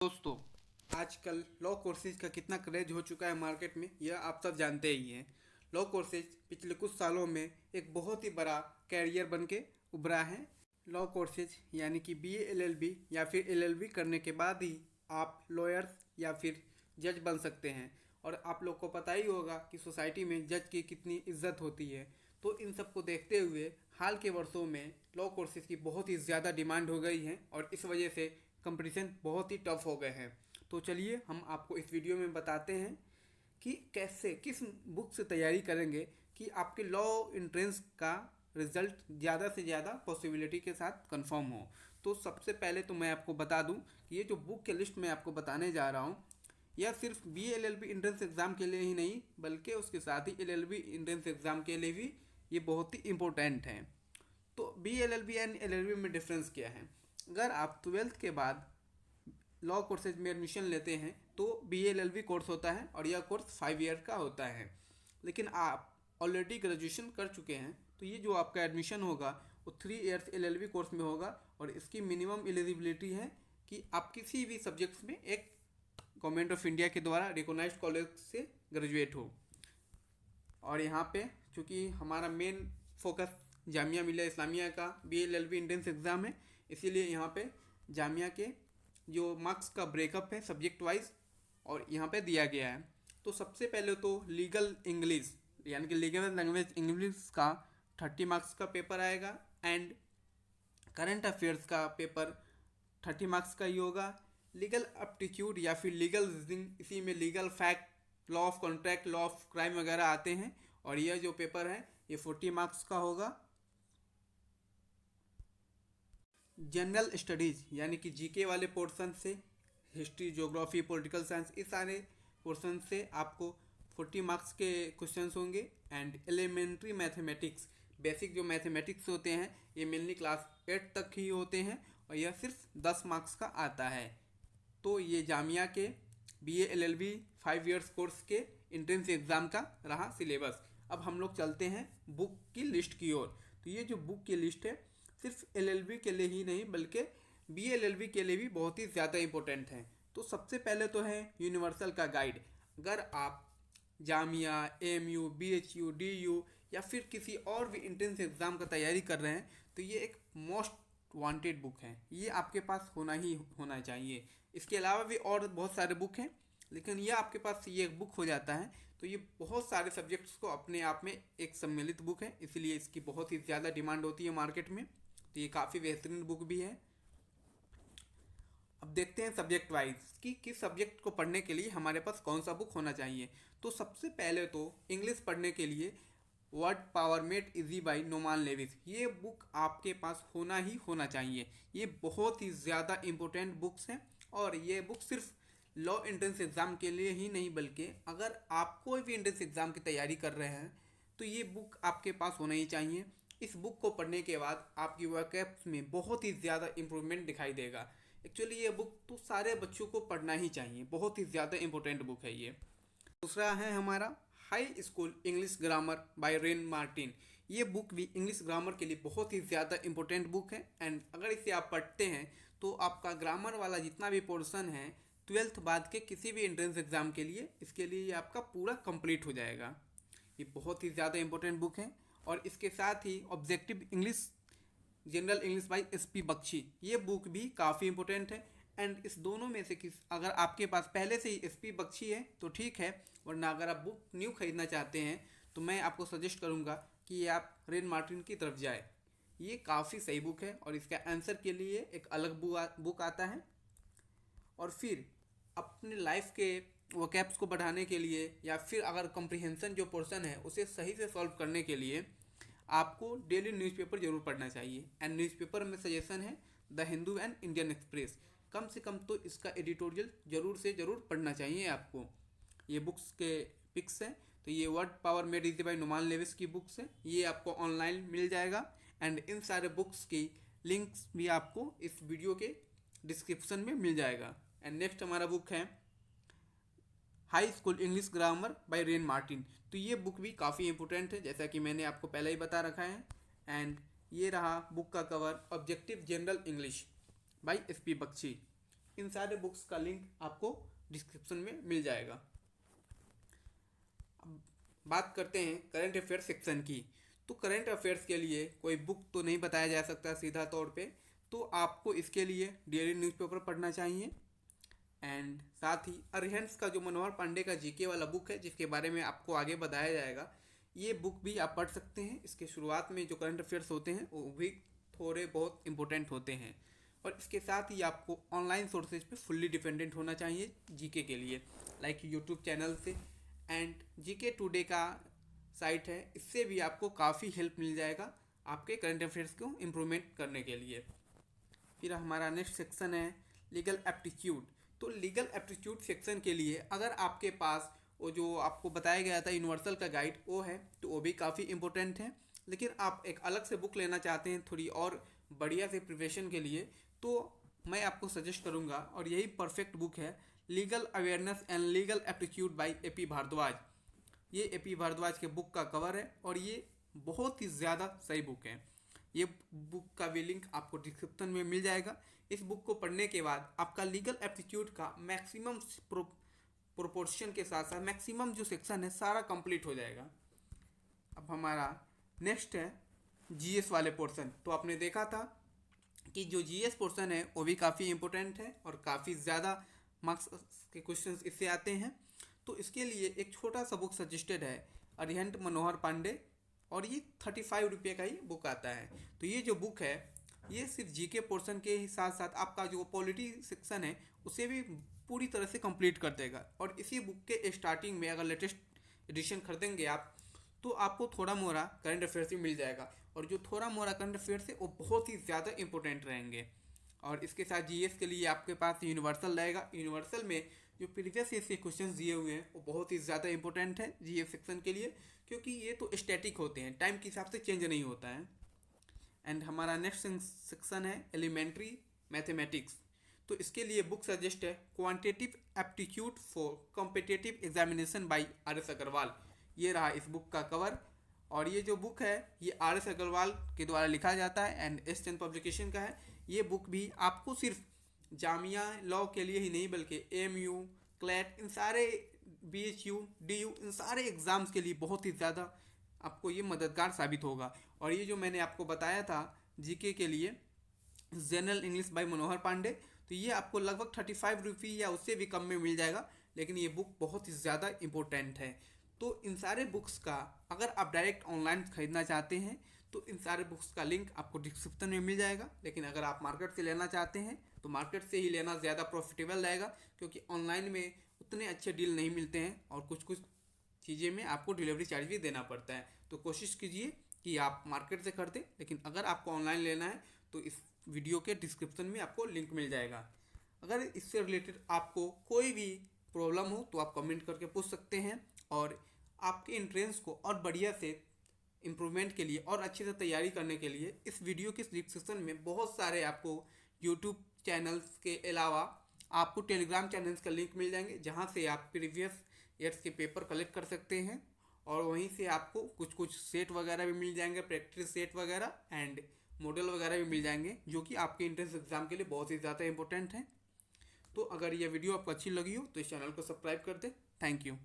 दोस्तों, आजकल law courses का कितना क्रेज हो चुका है मार्केट में, यह आप सब जानते ही हैं। लॉ कोर्सेज पिछले कुछ सालों में एक बहुत ही बड़ा कैरियर बन के उभरा है। लॉ कोर्सेज यानी कि बीए एलएलबी या फिर एलएलबी करने के बाद ही आप लॉयर्स या फिर जज बन सकते हैं। और आप लोग को पता ही होगा कि सोसाइटी में जज की कितनी इज्जत होती है। तो इन सब को देखते हुए हाल के वर्षों में लॉ कोर्सेज की बहुत ही ज़्यादा डिमांड हो गई है और इस वजह से कंपटीशन बहुत ही टफ हो गए हैं। तो चलिए हम आपको इस वीडियो में बताते हैं कि कैसे किस बुक से तैयारी करेंगे कि आपके लॉ एंट्रेंस का रिजल्ट ज़्यादा से ज़्यादा पॉसिबिलिटी के साथ कंफर्म हो। तो सबसे पहले तो मैं आपको बता दूं कि ये जो बुक की लिस्ट मैं आपको बताने जा रहा हूँ, यह सिर्फ B L L B entrance exam के लिए ही नहीं बल्कि उसके साथ ही L L B entrance exam के लिए भी ये बहुत ही इम्पोर्टेंट है। तो B L L B and L L B में डिफरेंस क्या है? अगर आप ट्वेल्थ के बाद लॉ कोर्सेज में एडमिशन लेते हैं तो B L L B course होता है और यह कोर्स 5 ईयर का होता है। लेकिन आप ऑलरेडी ग्रेजुएशन कर चुके हैं तो ये जो आपका एडमिशन होगा वो 3 years L L B course में होगा और इसकी मिनिमम एलिजिबिलिटी है कि आप किसी भी सब्जेक्ट्स में एक गवर्नमेंट ऑफ इंडिया के द्वारा रिकॉग्नाइज्ड कॉलेज से ग्रेजुएट हो। और यहाँ पे चूँकि हमारा मेन फोकस जामिया मिलिया इस्लामिया का B L L B entrance exam है, इसीलिए यहाँ पे जामिया के जो मार्क्स का ब्रेकअप है सब्जेक्ट वाइज और यहाँ पे दिया गया है। तो सबसे पहले तो लीगल इंग्लिश यानी कि लीगल लैंग्वेज इंग्लिश का 30 मार्क्स का पेपर आएगा एंड करंट अफेयर्स का पेपर 30 मार्क्स का ही होगा। लीगल एप्टीट्यूड या फिर लीगल रीजनिंग, इसी में legal fact, law of contract, law of crime वगैरह आते हैं और यह जो पेपर है ये 40 मार्क्स का होगा। जनरल स्टडीज़ यानी कि जीके वाले पोर्शन से हिस्ट्री, ज्योग्राफी, पॉलिटिकल साइंस, इस सारे पोर्शन से आपको 40 मार्क्स के क्वेश्चंस होंगे। एंड एलिमेंट्री मैथमेटिक्स, बेसिक जो मैथमेटिक्स होते हैं ये मेनली क्लास 8 तक ही होते हैं और यह सिर्फ 10 मार्क्स का आता है। तो ये जामिया के B A L L B 5 years course के एंट्रेंस एग्ज़ाम का रहा सिलेबस। अब हम लोग चलते हैं बुक की लिस्ट की ओर। तो ये जो बुक की लिस्ट है सिर्फ एल एल बी के लिए ही नहीं बल्कि बी एल एल बी के लिए भी बहुत ही ज़्यादा इंपॉर्टेंट है। तो सबसे पहले तो है यूनिवर्सल का गाइड। अगर आप Jamia, M U, B H U, D U या फिर किसी और भी एंट्रेंस एग्ज़ाम का तैयारी कर रहे हैं तो ये एक मोस्ट वांटेड बुक है, ये आपके पास होना ही होना चाहिए। इसके अलावा भी और बहुत सारे बुक हैं लेकिन ये आपके पास ये एक बुक हो जाता है तो ये बहुत सारे सब्जेक्ट्स को अपने आप में एक सम्मिलित बुक है, इसलिए इसकी बहुत ही ज़्यादा डिमांड होती है मार्केट में। तो ये काफ़ी बेहतरीन बुक भी है। अब देखते हैं सब्जेक्ट वाइज कि किस सब्जेक्ट को पढ़ने के लिए हमारे पास कौन सा बुक होना चाहिए। तो सबसे पहले तो इंग्लिश पढ़ने के लिए word power made easy by नोमान लेविस, ये बुक आपके पास होना ही होना चाहिए। ये बहुत ही ज़्यादा इम्पोर्टेंट बुक्स हैं और ये बुक सिर्फ लॉ एंट्रेंस एग्ज़ाम के लिए ही नहीं बल्कि अगर आप कोई भी एंट्रेंस एग्ज़ाम की तैयारी कर रहे हैं तो ये बुक आपके पास होना ही चाहिए। इस बुक को पढ़ने के बाद आपकी वोकैब्स में बहुत ही ज़्यादा इम्प्रूवमेंट दिखाई देगा। एक्चुअली ये बुक तो सारे बच्चों को पढ़ना ही चाहिए, बहुत ही ज़्यादा इम्पोर्टेंट बुक है ये। दूसरा है हमारा high school English grammar bye rain Martin. ये बुक भी इंग्लिश ग्रामर के लिए बहुत ही ज़्यादा इम्पोर्टेंट बुक है एंड अगर इसे आप पढ़ते हैं तो आपका ग्रामर वाला जितना भी पोर्शन है ट्वेल्थ बाद के किसी भी एंट्रेंस एग्ज़ाम के लिए, इसके लिए ये आपका पूरा कंप्लीट हो जाएगा। ये बहुत ही ज़्यादा इम्पोर्टेंट बुक है। और इसके साथ ही objective English, general English by S P Bakshi, ये बुक भी काफ़ी इंपॉर्टेंट है। एंड इस दोनों में से किस अगर आपके पास पहले से ही एस पी बख्शी है तो ठीक है, वरना अगर आप बुक न्यू खरीदना चाहते हैं तो मैं आपको सजेस्ट करूंगा कि ये आप रेन मार्टिन की तरफ जाए। ये काफ़ी सही बुक है और इसका आंसर के लिए एक अलग बुक आता है। और फिर अपने लाइफ के वोकैब्स को बढ़ाने के लिए या फिर अगर कॉम्प्रिहेंशन जो पोर्शन है उसे सही से सॉल्व करने के लिए आपको डेली न्यूज़पेपर जरूर पढ़ना चाहिए। एंड न्यूज़पेपर में सजेशन है the Hindu and Indian Express, कम से कम तो इसका एडिटोरियल जरूर से ज़रूर पढ़ना चाहिए आपको। ये बुक्स के पिक्स हैं, तो ये word power made easy by नोमान लेविस की बुक्स हैं, ये आपको ऑनलाइन मिल जाएगा। एंड इन सारे बुक्स की लिंक्स भी आपको इस वीडियो के डिस्क्रिप्शन में मिल जाएगा। एंड नेक्स्ट हमारा बुक है high school English grammar bye rain Martin. तो ये बुक भी काफ़ी इंपॉर्टेंट है जैसा कि मैंने आपको पहले ही बता रखा है। एंड ये रहा बुक का cover, objective general English by S P Bakshi. इन सारे बुक्स का लिंक आपको डिस्क्रिप्शन में मिल जाएगा। अब बात करते हैं करंट अफेयर्स सेक्शन की। तो करंट अफेयर्स के लिए कोई बुक तो नहीं बताया जा सकता सीधा तौर पे, तो आपको इसके लिए डेली न्यूज़पेपर पढ़ना चाहिए। एंड साथ ही अरिहंत का जो मनोहर पांडे का जीके वाला बुक है, जिसके बारे में आपको आगे बताया जाएगा, ये बुक भी आप पढ़ सकते हैं। इसके शुरुआत में जो करंट अफेयर्स होते हैं वो भी थोड़े बहुत इंपॉर्टेंट होते हैं। और इसके साथ ही आपको ऑनलाइन सोर्सेज पे फुल्ली डिपेंडेंट होना चाहिए जीके के लिए, लाइक यूट्यूब चैनल से। एंड जीके टुडे का साइट है, इससे भी आपको काफ़ी हेल्प मिल जाएगा आपके करंट अफेयर्स को इम्प्रूवमेंट करने के लिए। फिर हमारा नेक्स्ट सेक्शन है लीगल एप्टीट्यूड। तो लीगल एप्टीट्यूड सेक्शन के लिए अगर आपके पास वो जो आपको बताया गया था यूनिवर्सल का गाइड वो है, तो वो भी काफ़ी इंपॉर्टेंट है। लेकिन आप एक अलग से बुक लेना चाहते हैं थोड़ी और बढ़िया से प्रिपरेशन के लिए, तो मैं आपको सजेस्ट करूँगा, और यही परफेक्ट बुक है, legal awareness and legal aptitude by A P. Bhardwaj. ये ए.पी. भारद्वाज के बुक का कवर है और ये बहुत ही ज़्यादा सही बुक है। ये बुक का भी लिंक आपको डिस्क्रिप्शन में मिल जाएगा। इस बुक को पढ़ने के बाद आपका लीगल एप्टीट्यूड का मैक्सिमम प्रोपोर्शन के साथ साथ मैक्सिमम जो सेक्शन है सारा कंप्लीट हो जाएगा। अब हमारा नेक्स्ट है जीएस वाले पोर्शन। तो आपने देखा था कि जो जीएस पोर्शन है वो भी काफ़ी इंपॉर्टेंट है और काफ़ी ज़्यादा मार्क्स के क्वेश्चंस इससे आते हैं। तो इसके लिए एक छोटा सा बुक सजेस्टेड है, अरिहंत मनोहर पांडे, और ये 35 रुपये का ही बुक आता है। तो ये जो बुक है ये सिर्फ जीके पोर्शन के ही साथ साथ आपका जो पॉलिटी सेक्शन है उसे भी पूरी तरह से कंप्लीट कर देगा। और इसी बुक के स्टार्टिंग में अगर लेटेस्ट एडिशन खरीदेंगे आप, तो आपको थोड़ा मोड़ा करंट अफेयर्स भी मिल जाएगा, और जो थोड़ा मोड़ा करंट अफेयर्स है वो बहुत ही ज़्यादा इंपॉर्टेंट रहेंगे। और इसके साथ जीएस के लिए आपके पास यूनिवर्सल रहेगा। यूनिवर्सल में जो प्रीवियस ईयर के क्वेश्चन दिए हुए हैं वो बहुत ही ज़्यादा इंपॉर्टेंट है जीएस सेक्शन के लिए, क्योंकि ये तो स्टैटिक होते हैं, टाइम के हिसाब से चेंज नहीं होता है। एंड हमारा नेक्स्ट सेक्शन है एलिमेंट्री मैथमेटिक्स। तो इसके लिए बुक सजेस्ट है quantitative aptitude for competitive examination by R S. Agarwal. ये रहा इस बुक का कवर। और ये जो बुक है ये आर.एस. अग्रवाल के द्वारा लिखा जाता है एंड एस10 पब्लिकेशन का है। ये बुक भी आपको सिर्फ जामिया लॉ के लिए ही नहीं बल्कि एएमयू, क्लैट, इन सारे बीएचयू, डीयू, इन सारे एग्ज़ाम्स के लिए बहुत ही ज़्यादा आपको ये मददगार साबित होगा। और ये जो मैंने आपको बताया था जीके के लिए जनरल इंग्लिश बाय मनोहर पांडे, तो ये आपको लगभग 35 रुपये या उससे भी कम में मिल जाएगा, लेकिन ये बुक बहुत ही ज़्यादा इम्पोर्टेंट है। तो इन सारे बुक्स का अगर आप डायरेक्ट ऑनलाइन ख़रीदना चाहते हैं तो इन सारे बुक्स का लिंक आपको डिस्क्रिप्शन में मिल जाएगा। लेकिन अगर आप मार्केट से लेना चाहते हैं तो मार्केट से ही लेना ज़्यादा प्रॉफिटेबल रहेगा, क्योंकि ऑनलाइन में उतने अच्छे डील नहीं मिलते हैं और कुछ कुछ चीज़ें में आपको डिलीवरी चार्ज भी देना पड़ता है। तो कोशिश कीजिए कि आप मार्केट से खरीदें, लेकिन अगर आपको ऑनलाइन लेना है तो इस वीडियो के डिस्क्रिप्शन में आपको लिंक मिल जाएगा। अगर इससे रिलेटेड आपको कोई भी प्रॉब्लम हो तो आप कमेंट करके पूछ सकते हैं, और आपके एंट्रेंस को और बढ़िया से इम्प्रूवमेंट के लिए और अच्छे से तैयारी करने के लिए इस वीडियो के डिस्क्रिप्शन में बहुत सारे आपको यूट्यूब चैनल्स के अलावा आपको टेलीग्राम चैनल्स का लिंक मिल जाएंगे, जहां से आप प्रीवियस ईयर्स के पेपर कलेक्ट कर सकते हैं। और वहीं से आपको कुछ कुछ सेट वगैरह भी मिल जाएंगे, प्रैक्टिस सेट वगैरह एंड मॉडल वगैरह भी मिल जाएंगे, जो कि आपके एंट्रेंस एग्जाम के लिए बहुत ही ज़्यादा इंपॉर्टेंट है। तो अगर यह वीडियो आपको अच्छी लगी हो तो इस चैनल को सब्सक्राइब कर दें। Thank you.